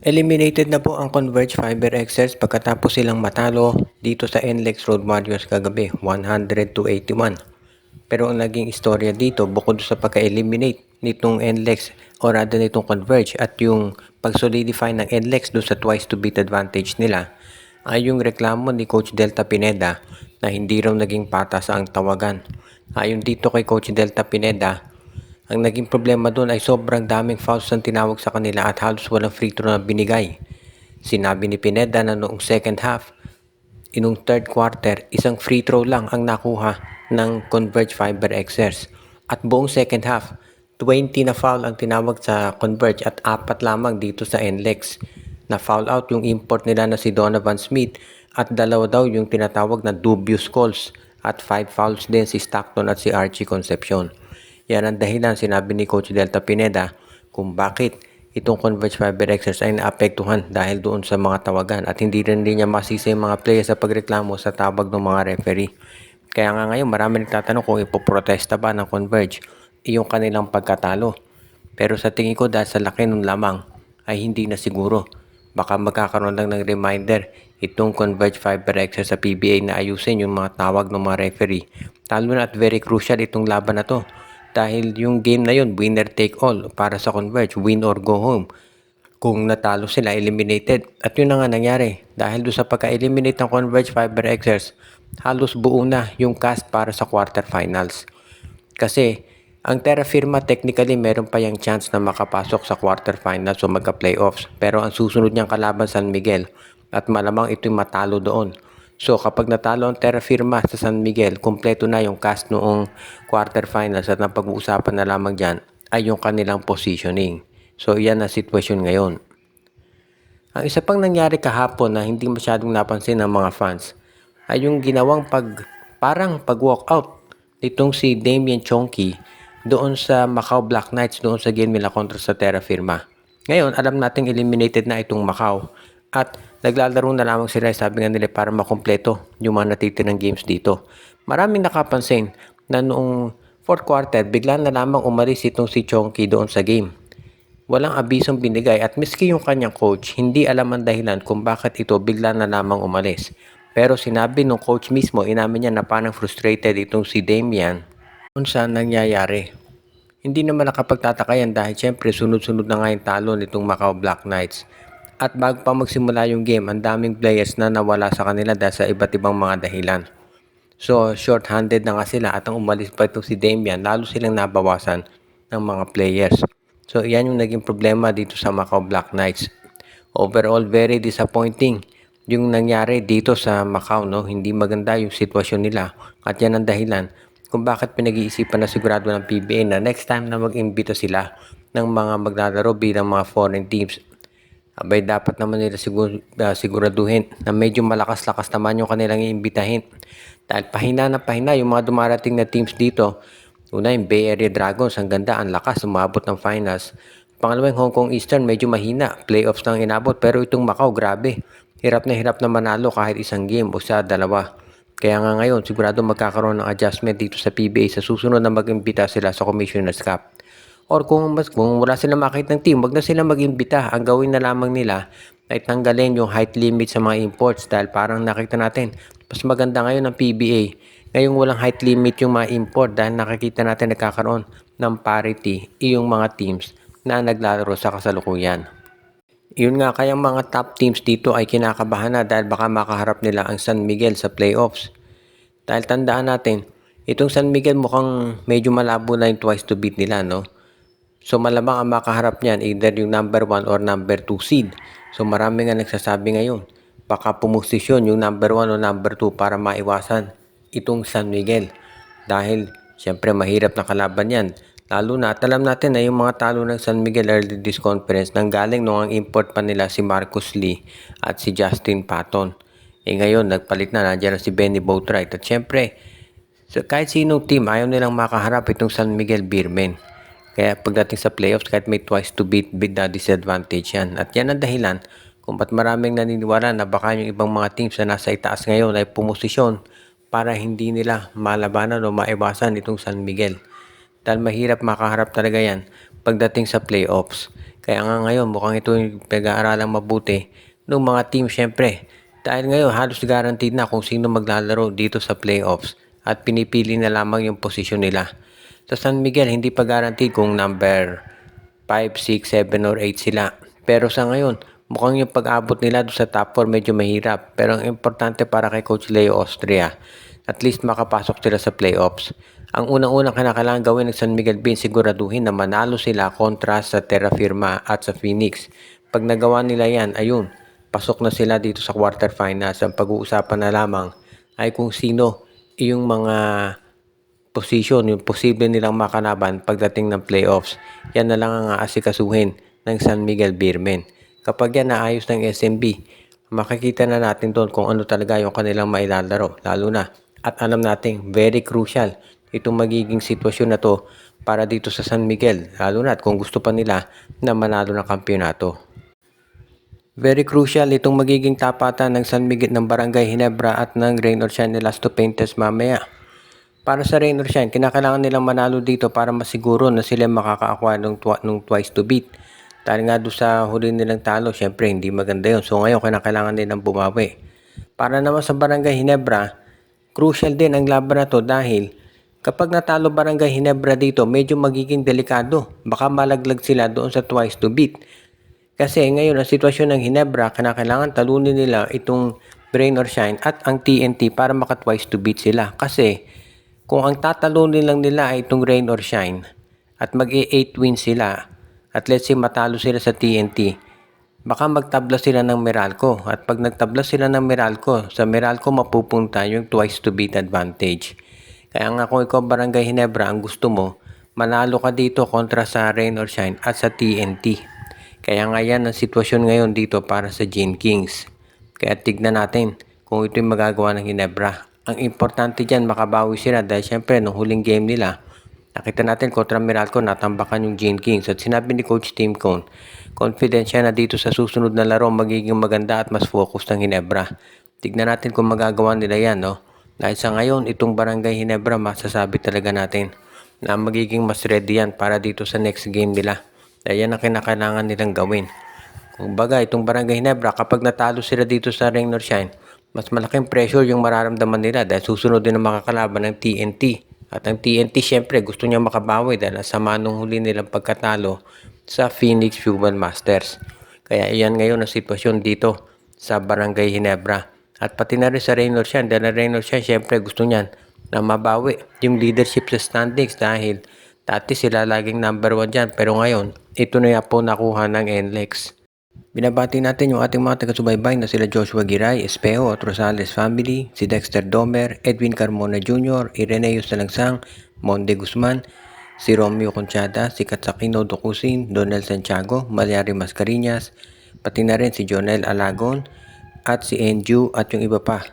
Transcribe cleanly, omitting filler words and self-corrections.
Eliminated na po ang Converge Fiber Xers pagkatapos silang matalo dito sa NLEX Road Warriors kagabi, 100-81. Pero ang naging istorya dito, bukod sa pagka-eliminate nitong NLEX o rather nitong Converge at yung pag-solidify ng NLEX doon sa twice to beat advantage nila, ay yung reklamo ni Coach Delta Pineda na hindi raw naging patas ang tawagan. Ayon dito kay Coach Delta Pineda, ang naging problema doon ay sobrang daming fouls ang tinawag sa kanila at halos walang free throw na binigay. Sinabi ni Pineda na noong second half, inong third quarter, isang free throw lang ang nakuha ng Converge Fiber Xers. At buong second half, 20 na foul ang tinawag sa Converge at 4 lamang dito sa NLEX. Na foul out yung import nila na si Donovan Smith at 2 daw yung tinatawag na dubious calls at 5 fouls din si Stockton at si Archie Concepcion. Yan ang dahilan, sinabi ni Coach Delta Pineda, kung bakit itong Converge Fiber Xers ay naapektuhan dahil doon sa mga tawagan at hindi rin niya masisi yung mga players sa pagreklamo sa tawag ng mga referee. Kaya nga ngayon marami nagtatanong kung ipoprotesta ba ng Converge yung kanilang pagkatalo. Pero sa tingin ko dahil sa laki ng lamang ay hindi na siguro. Baka magkakaroon lang ng reminder itong Converge Fiber Xers sa PBA na ayusin yung mga tawag ng mga referee. Talo na at very crucial itong laban na to. Dahil yung game na yun, winner take all para sa Converge, win or go home. Kung natalo sila, eliminated. At yun na nga nangyari. Dahil doon sa pagka-eliminate ng Converge Fiber Xers, halos buo na yung cast para sa quarterfinals. Kasi ang Terra Firma technically meron pa yung chance na makapasok sa quarterfinals o magka-playoffs. Pero ang susunod niyang kalaban San Miguel at malamang ito'y matalo doon. So kapag natalo ang Terra Firma sa San Miguel, kumpleto na yung cast noong quarterfinals at ang pag-uusapan na lamang dyan ay yung kanilang positioning. So yan ang sitwasyon ngayon. Ang isa pang nangyari kahapon na hindi masyadong napansin ng mga fans ay yung ginawang parang pag-walkout nitong si Damian Chonky doon sa Macau Black Knights doon sa game nila kontra sa Terra Firma. Ngayon, alam nating eliminated na itong Macau at naglalaro na lamang sila, sabi nga nila, para makumpleto yung mga natitirang games dito. Maraming nakapansin na noong fourth quarter, bigla na lamang umalis itong si Chonky doon sa game. Walang abisong binigay at miski yung kanyang coach, hindi alam ang dahilan kung bakit ito bigla na lamang umalis. Pero sinabi ng coach mismo, inamin niya na parang frustrated itong si Damian kung saan nangyayari. Hindi naman nakapagtataka yan dahil syempre sunod-sunod na nga yung talo nitong Macau Black Knights. At bago pa magsimula yung game, ang daming players na nawala sa kanila dahil sa iba't ibang mga dahilan. So, short-handed na nga sila at ang umalis pa itong si Damian, lalo silang nabawasan ng mga players. So, yan yung naging problema dito sa Macau Black Knights. Overall, very disappointing yung nangyari dito sa Macau, no? Hindi maganda yung sitwasyon nila at yan ang dahilan kung bakit pinag-iisipan na sigurado ng PBA na next time na mag-imbita sila ng mga maglalaro bilang mga foreign teams. Abay, dapat naman nila siguraduhin na medyo malakas-lakas naman yung kanilang iimbitahin. Dahil pahina na pahina yung mga dumarating na teams dito. Una yung Bay Area Dragons, ang ganda, ang lakas, umabot ng finals. Pangalawa yung Hong Kong Eastern, medyo mahina, playoffs lang inabot. Pero itong Macau, grabe, hirap na manalo kahit isang game o sa dalawa. Kaya nga ngayon, sigurado magkakaroon ng adjustment dito sa PBA sa susunod na mag-imbita sila sa Commissioner's Cup. Or kung wala silang makita ng team, wag na sila mag-imbita. Ang gawin na lamang nila ay tanggalin yung height limit sa mga imports dahil parang nakita natin, mas maganda ngayon ang PBA. Ngayong walang height limit yung mga import dahil nakikita natin nagkakaroon ng parity yung mga teams na naglalaro sa kasalukuyan. Yun nga, kayang mga top teams dito ay kinakabahan na dahil baka makaharap nila ang San Miguel sa playoffs. Dahil tandaan natin, itong San Miguel mukhang medyo malabo na yung twice to beat nila, no? So malamang ang makaharap niyan either yung number 1 or number 2 seed. So marami nga nagsasabi ngayon, baka pumosisyon yung number 1 o number 2 para maiwasan itong San Miguel. Dahil siyempre mahirap na kalaban yan. Lalo na at alam natin na yung mga talo ng San Miguel early this conference nang galing nung ang import pa nila si Marcus Lee at si Justin Patton. Ngayon nagpalit na, nandiyan na si Benny Boatwright. At siyempre, so kahit sinong team ayaw nilang makaharap itong San Miguel Beermen. Kaya pagdating sa playoffs, kahit may twice to beat na disadvantage yan. At yan ang dahilan kung ba't maraming naniniwala na baka yung ibang mga teams na nasa itaas ngayon ay pumosisyon para hindi nila malabanan o maiwasan itong San Miguel. Dahil mahirap makaharap talaga yan pagdating sa playoffs. Kaya nga ngayon mukhang ito yung pinag-aaralang mabuti ng mga team syempre. Dahil ngayon halos guaranteed na kung sino maglalaro dito sa playoffs at pinipili na lamang yung posisyon nila. Sa San Miguel hindi pa guaranteed kung number 5, 6, 7 or 8 sila. Pero sa ngayon, mukhang yung pag-abot nila doon sa top 4 medyo mahirap. Pero ang importante para kay Coach Leo Austria, at least makapasok sila sa playoffs. Ang unang-unang kailangan gawin ng San Miguel Beans, siguraduhin na manalo sila kontra sa Terra Firma at sa Phoenix. Pag nagawa nila yan, ayun, pasok na sila dito sa quarterfinals. Ang pag-uusapan na lamang ay kung sino yung mga position, yung posible nilang makalaban pagdating ng playoffs. Yan na lang ang aasikasuhin ng San Miguel Beermen. Kapag yan naayos ng SMB, makikita na natin doon kung ano talaga yung kanilang mailalaro. Lalo na, at alam natin, very crucial itong magiging sitwasyon na to para dito sa San Miguel. Lalo na at kung gusto pa nila na manalo ng kampyonato. Very crucial itong magiging tapatan ng San Miguel ng Barangay Ginebra at ng Rain or Shine Las Tupaintes mamaya. Para sa Rain or Shine, kinakailangan nilang manalo dito para masiguro na sila makakaakuha nung twice to beat. Dahil nga doon sa huli nilang talo, syempre hindi maganda yun. So ngayon, kinakailangan nilang bumawi. Para naman sa Barangay Ginebra, crucial din ang laban na to dahil kapag natalo Barangay Ginebra dito, medyo magiging delikado. Baka malaglag sila doon sa twice to beat. Kasi ngayon, ang sitwasyon ng Ginebra, kinakailangan talunin nila itong Rain or Shine at ang TNT para maka twice to beat sila. Kasi kung ang tatalunin lang nila ay itong Rain or Shine at mag-8 wins sila at let's say matalo sila sa TNT, baka magtabla sila ng Meralco. At pag nagtabla sila ng Meralco, sa Meralco mapupunta yung twice to beat advantage. Kaya nga kung ikaw Barangay Ginebra, ang gusto mo, manalo ka dito kontra sa Rain or Shine at sa TNT. Kaya nga yan ang sitwasyon ngayon dito para sa Gene Kings. Kaya tignan natin kung ito yung magagawa ng Ginebra. Ang importante dyan, makabawi sila dahil syempre, nung huling game nila, nakita natin kontra Meralco, natambakan yung Gene Kings. At sinabi ni Coach Tim Cone, confident siya na dito sa susunod na laro, magiging maganda at mas focus ng Ginebra. Tignan natin kung magagawa nila yan, no? Dahil sa ngayon, itong Barangay Ginebra, masasabi talaga natin na magiging mas ready yan para dito sa next game nila. Dahil yan ang kinakailangan nilang gawin. Kung baga, itong Barangay Ginebra, kapag natalo sila dito sa Rain or Shine, mas malaking pressure yung mararamdaman nila dahil susunod din ang makakalaban ng TNT. At ang TNT syempre gusto niya makabawi dahil sama nung huli nilang pagkatalo sa Phoenix Fuel Masters. Kaya iyan ngayon ang sitwasyon dito sa Barangay Ginebra. At pati na rin sa Rain or Shine dahil Rain or Shine syempre gusto niyan na mabawi yung leadership sa standings dahil dati sila laging number 1 dyan pero ngayon ito na po nakuha ng NLEX. Binabati natin yung ating mga taga-subaybay na sila Joshua Giray, Espejo at Rosales family, si Dexter Domer, Edwin Carmona Jr., Ireneo Salangsang, Monde Guzman, si Romeo Conchada, si Katsakino Dokusin, Donel Santiago, Malyari Mascarinas, pati na rin si Jonel Alagon at si Enju at yung iba pa.